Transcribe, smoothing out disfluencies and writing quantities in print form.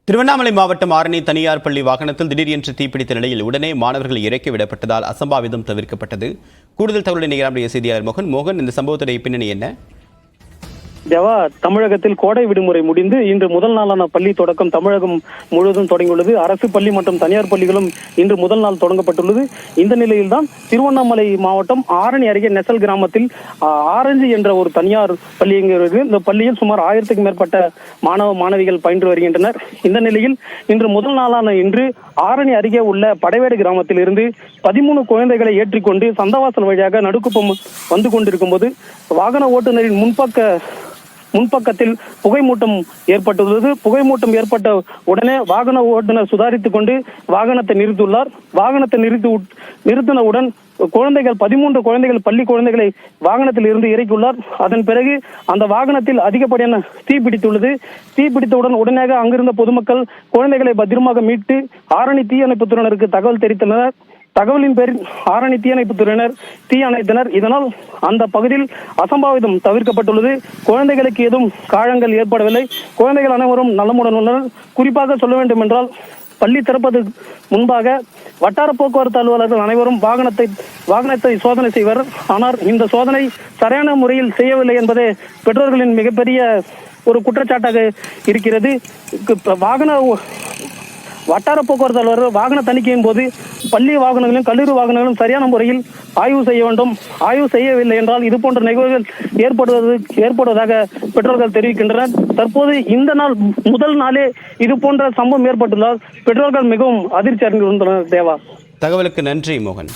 திருவண்ணாமலை மாவட்டம் ஆரணி தனியார் பள்ளி வாகனத்தில் திடீரென்று தீப்பிடித்த நிலையில் உடனே மாணவர்கள் இறக்கி விடப்பட்டதால் அசம்பாவிதம் தவிர்க்கப்பட்டது. கூடுதல் தகவலை நிகழ்ச்சிய செய்தியாளர் மோகன், இந்த சம்பவத்துடைய பின்னணி என்ன? தேவா, தமிழகத்தில் கோடை விடுமுறை முடிந்து இன்று முதல் நாளான பள்ளி தொடக்கம் தமிழகம் முழுவதும் தொடங்கியுள்ளது. அரசு பள்ளி மற்றும் தனியார் பள்ளிகளும் இன்று முதல் நாள் தொடங்கப்பட்டுள்ளது. இந்த நிலையில்தான் திருவண்ணாமலை மாவட்டம் ஆரணி அருகே நெசல் கிராமத்தில் ஆரஞ்சு என்ற ஒரு தனியார் பள்ளி இங்கு இந்த பள்ளியில் சுமார் 1000க்கும் மேற்பட்ட மாணவ மாணவிகள் பயின்று வருகின்றனர். இந்த நிலையில் இன்று முதல் நாளான இன்று ஆரணி அருகே உள்ள படைவேடு கிராமத்தில் இருந்து 13 குழந்தைகளை ஏற்றிக்கொண்டு சந்தவாசல் வழியாக நடுக்குப்பம் வந்து கொண்டிருக்கும் போது வாகன ஓட்டுநரின் முன்பக்கத்தில் புகைமூட்டம் ஏற்பட்டுள்ளது. புகைமூட்டம் ஏற்பட்ட உடனே வாகன ஓட்டுநர் சுதாரித்துக் கொண்டு வாகனத்தை நிறுத்தியுள்ளார். வாகனத்தை நிறுத்தினவுடன் 13 குழந்தைகள் பள்ளி குழந்தைகளை வாகனத்தில் இருந்து இறக்கியுள்ளார். அதன் பிறகு அந்த வாகனத்தில் அதிகப்படியான தீ பிடித்துள்ளது. தீ பிடித்தவுடன் உடனடியாக அங்கிருந்த பொதுமக்கள் குழந்தைகளை பத்திரமாக மீட்டு ஆரணி தீயணைப்புத் துறையினருக்கு தகவல் தெரிவித்தனர். தகவலின் பேரில் ஆரணி தீயணைப்புத் துறையினர் தீ அணைத்தனர். இதனால் அந்த பகுதியில் அசம்பாவிதம் தவிர்க்கப்பட்டுள்ளது. குழந்தைகளுக்கு ஏதும் காயங்கள் ஏற்படவில்லை. குழந்தைகள் அனைவரும் நலமுடன் உள்ளனர். குறிப்பாக சொல்ல வேண்டும் என்றால், பள்ளி திறப்பதற்கு முன்பாக வட்டார போக்குவரத்து அலுவலர்கள் அனைவரும் வாகனத்தை சோதனை செய்வர். ஆனால் இந்த சோதனை சரியான முறையில் செய்யவில்லை என்பதே பெற்றோர்களின் மிகப்பெரிய ஒரு குற்றச்சாட்டாக இருக்கிறது. வட்டார போக்குவரத்து அலுவலர்கள் வாகன தணிக்கையின் போது பள்ளி வாகனங்களும் கல்லூரி வாகனங்களும் சரியான முறையில் ஆய்வு செய்ய வேண்டும். ஆய்வு செய்யவில்லை என்றால் இது போன்ற நிகழ்வுகள் ஏற்படுவதாக பெற்றோர்கள் தெரிவிக்கின்றனர். தற்போது இந்த நாள் முதல் நாளே இது போன்ற சம்பவம் ஏற்பட்டுள்ளதால் பெற்றோர்கள் மிகவும் அதிர்ச்சி அடைந்துள்ளனர். தேவா, தகவலுக்கு நன்றி மோகன்.